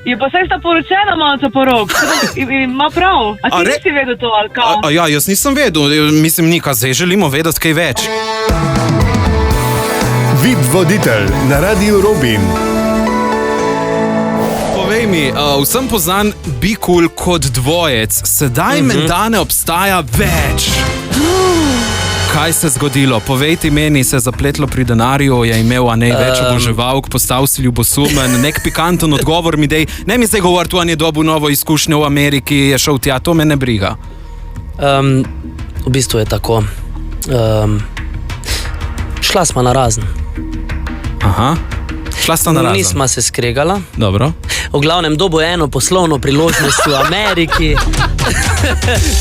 Je pa saj sta poročena malce porok. Ima prav. A ti nisi vedel to, ali kaj? Ja, jaz nisem vedel. Mislim, Nika, zdaj želimo vedeti kaj več. Vid voditelj na Radiu Robin. Povej mi, vsem poznan Be Cool kot dvojec. Sedaj menda ne obstaja več. Kaj se je zgodilo? Povej ti meni, se je zapletlo pri denarju, je imel več oboževalk, postal si ljubosumen, nek pikanten odgovor mi dej. Ne mi zdaj govoriti, on je dobil novo izkušnjo v Ameriki, je šel tja, to me ne briga. V bistvu je tako. Šla sva na razen. Aha. Šla sta na razen. Nisma se skregala. Dobro. V glavnem dobo eno poslovno priložnost v Ameriki.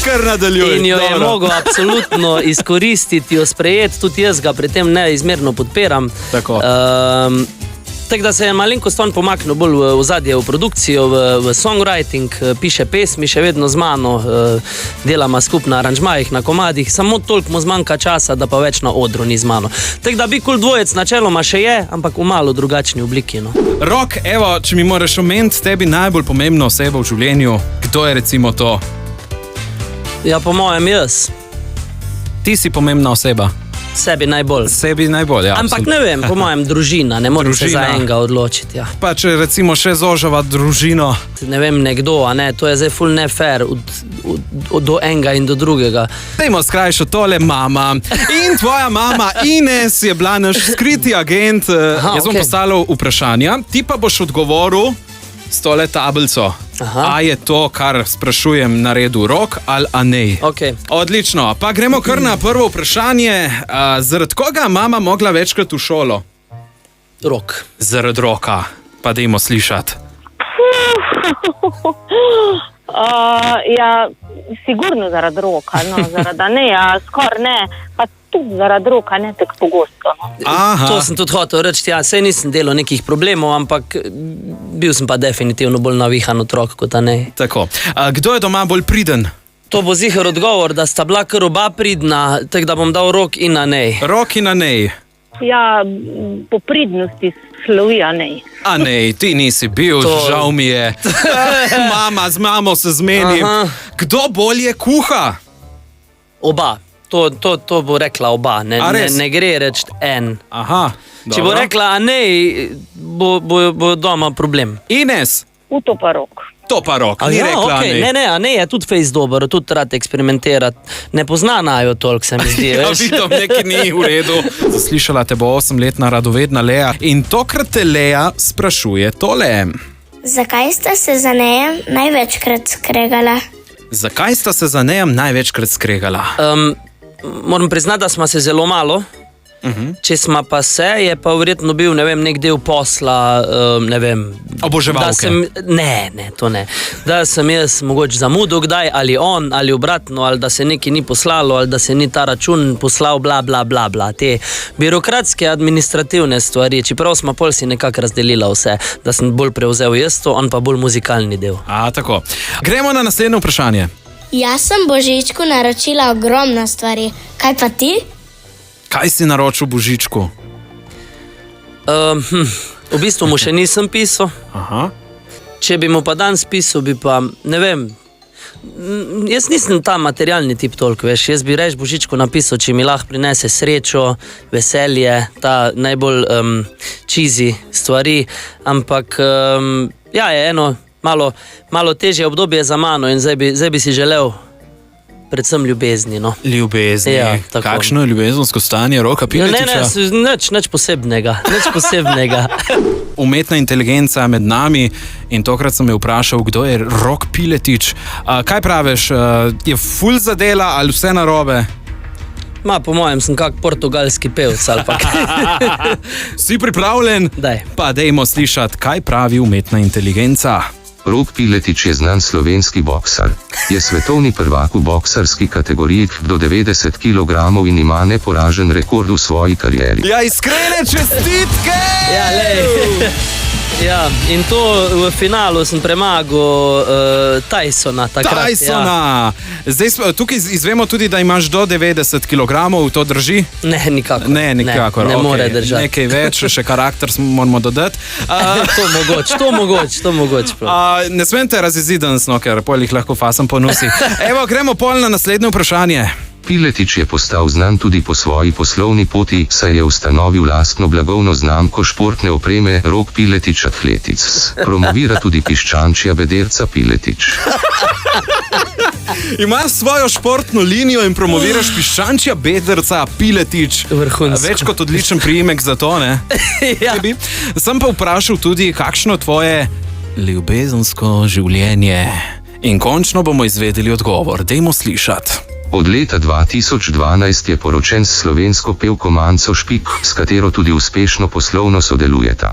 Kar nadaljuj. In jo je mogel absolutno izkoristiti, jo sprejeti, tudi jaz ga pri tem neizmerno podpiram. Tako. Tako da se je malenkost on pomaknil bolj v ozadje, v produkcijo, v songwriting, piše pesmi še vedno z mano, delama skupaj na aranžmajih, na komadih, samo toliko mu zmanjka časa, da pa več na odru ni z mano. Tako da Be Cool dvojec načeloma še je, ampak v malo drugačni obliki. No. Rok, evo, če mi moraš omeniti tebi najbolj pomembno osebo v življenju, kdo je recimo to? Ja, po mojem jaz. Ti si pomembna oseba. Sebi najbolj. Sebi najbolj, ja. Ampak ne vem, po mojem družina, ne morem se za enega odločiti. Ja. Pa če recimo še zožava družino. Ne vem, nekdo, a ne, to je zdaj ful nefair do enega in do drugega. Dajmo skrajšati tole, mama. In tvoja mama Ines je bila naš skriti agent. Jaz bom postavil vprašanja, ti pa boš odgovoril s tole tablico. A je to, kar sprašujem, naredil Rok ali Anej? Okay. Odlično, pa gremo kar na prvo vprašanje. Zaradi koga mama mogla večkrat v šolo? Rok. Zaradi Roka, pa dajmo slišati. Ja, sigurno zaradi Roka, no, zaradi Aneja, skoraj ne, pa tudi zaradi Roka, ne tako pogosto. No. To sem tudi hotel reči, ja, saj nisem delal nekih problemov, ampak bil sem pa definitivno bolj navihan otrok kot Anej. Tako, kdo je doma bolj priden? To bo ziher odgovor, da sta bila kar oba pridna, tako da bom dal Rok in Anej. Rok in Anej. Ja, po pridnosti slovi Anej. Anej, ti nisi bil, žal mi je. Mama, z mamo se zmenim. Kdo bolje kuha? Oba. To bo rekla oba, ne gre reči en. Aha, dobro. Če bo rekla Anej, bo doma problem. Ines? V to pa Rok. To pa Rok, ni rekla Anej. Ne, Anej je tudi fejs dober, tudi rad eksperimentirati. Ne pozna najo toliko, se mi zdi. Ja, vidim, nekaj ni v redu. Zaslišala te bo 8-letna radovedna Lea in tokrat te Lea sprašuje tole. Zakaj sta se z Anejem največkrat skregala? Zakaj sta se z Anejem največkrat skregala? Moram priznati, da smo se zelo malo. Če smo pa se, je pa verjetno bil, ne vem, nek del posla, ne vem. Oboževalke? Ne, to ne. Da sem jaz mogoče zamudil kdaj, ali on, ali obratno, ali da se nekaj ni poslalo, ali da se ni ta račun poslal, bla, bla, bla, bla. Te birokratske, administrativne stvari, čeprav smo pol si nekako razdelila vse, da sem bolj prevzel jaz to, on pa bolj muzikalni del. Tako. Gremo na naslednje vprašanje. Jaz sem Božičku naročila ogromno stvari. Kaj pa ti? Kaj si naročil Božičku? V bistvu mu še nisem pisal. Če bi mu pa danes pisal, bi pa, ne vem, jaz nisem ta materialni tip toliko, veš. Jaz bi reč Božičku napisal, če mi lahko prinese srečo, veselje, ta najbolj cheesy stvari, ampak ja, je eno malo težje obdobje za mano in zdaj bi si želel predvsem ljubezni. No. Ljubezni. Ja, kakšno je ljubezensko stanje Roka Piletiča? Nič posebnega. Umetna inteligenca med nami in tokrat sem me vprašal, kdo je Rok Piletič. Kaj praviš, je ful zadela ali vse narobe? Po mojem sem kak portugalski pevc ali pa. Si pripravljen? Daj. Pa dejmo slišati, kaj pravi umetna inteligenca. Rok Piletič je znan slovenski boksar. Je svetovni prvak v boksarski kategoriji do 90 kg in ima neporažen rekord v svoji karieri. Ja, iskrene čestitke! Ja, ja, in to v finalu sem premagal Tysona takrat. Tysona! Ja. Zdaj, tukaj izvemo tudi, da imaš do 90 kg, to drži? Ne, nikakor. Ne, nikakor. Ne more držati. Nekaj več, še karakter moramo dodati. To mogoče. Ne smem te razizidati, ker pol jih lahko fasam po nosi. Evo, gremo pol na naslednje vprašanje. Piletič je postal znan tudi po svoji poslovni poti, saj je ustanovil lastno blagovno znamko športne opreme Rok Piletič Athletics. Promovira tudi piščančja bederca Piletič. Imaš svojo športno linijo in promoviraš piščančja bederca Piletič. Vrhunsko. Več kot odličen priimek za to, ne? Ja. Sem pa vprašal tudi, kakšno tvoje ljubezensko življenje. In končno bomo izvedeli odgovor. Dajmo slišati. Od leta 2012 je poročen s slovensko pevko Manco Špik, s katero tudi uspešno poslovno sodelujeta.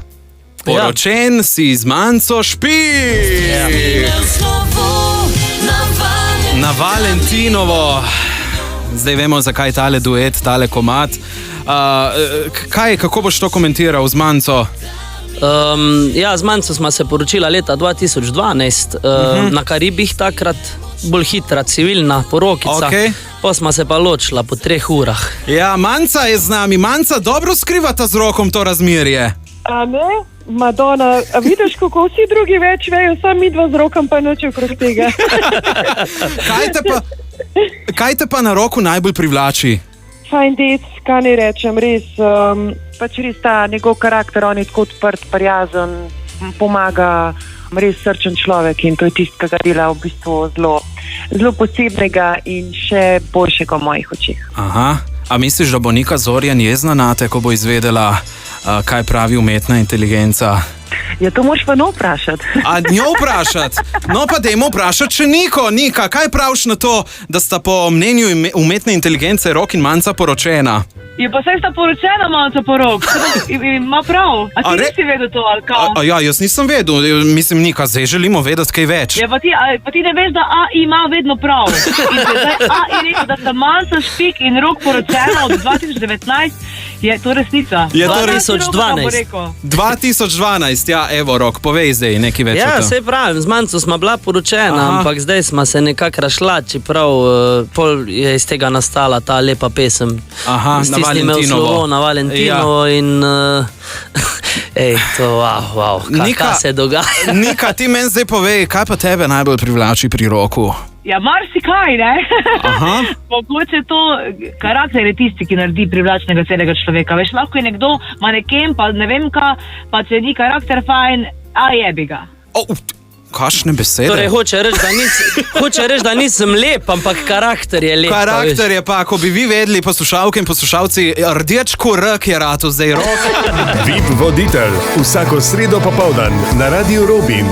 Poročen si z Manco Špik! Ja. Na Valentinovo. Zdaj vemo, zakaj tale duet, tale komad. Kako boš to komentiral z Manco? Ja, z Manco smo se poročila leta 2012, na Karibih takrat. Bolj hitra, civilna porokica. Okay. Pa smo se pa ločila po 3 urah. Ja, Manca je z nami. Manca, dobro skrivata z Rokom to razmerje. A ne? Madonna, a vidiš, kako vsi drugi več vejo, sam mi dva z Rokom pa noče okrog tega. Kaj te pa na Roku najbolj privlači? Fajn dec, kaj ne rečem, res, pač res ta njegov karakter, on je tako odprt, prijazen, pomaga, res srčen človek in to je tisto, kar ga dela v bistvu zelo posebnega in še boljšega v mojih očeh. Aha, a misliš, da bo Nika Zorjan jezna nate, ko bo izvedela, kaj pravi umetna inteligenca? Ja, to moraš pa njo vprašati. A njo vprašati? No pa dajmo vprašati še Niko. Nika, kaj praviš na to, da sta po mnenju umetne inteligence Rok in Manca poročena? Je pa saj sta poročena, Manca pa Rok. Ima prav. A ti nisi vedel to, ali kaj? Ja, jaz nisem vedel. Mislim, Nika, zdaj želimo vedeti kaj več. Ja, pa ti ne veš, da AI ima vedno prav. In zdaj AI rekel, da sta Manca Špik in Rok poročena od 2019, je to resnica. Je to 2012. 2012, ja, evo, Rok, povej zdaj nekaj več. Ja, sej pravim, z Manco smo bila poročena, ampak zdaj smo se nekako rašla, čeprav pol je iz tega nastala ta lepa pesem. Aha, na Valentinovo. Na Valentinovo ja. In to, wow, kaj se dogaja. Nika, ti meni zdaj povej, kaj pa tebe najbolj privlači pri Roku? Ja, marsikaj, ne? Aha. Mogoče to karakter je tisti, ki naredi privlačnega celega človeka. Veš, lahko je nekdo maneken, pa ne vem kaj, pa če ni karakter fajn, a jebi ga. Kakšne besede? Torej, hoče reči, da nisem lep, ampak karakter je lep. Karakter je pa, ko bi vi vedeli, poslušalke in poslušalci, rdeč korek je rado zdaj Rok. VIP voditelj, vsako sredo popoldan na Radiu Robin.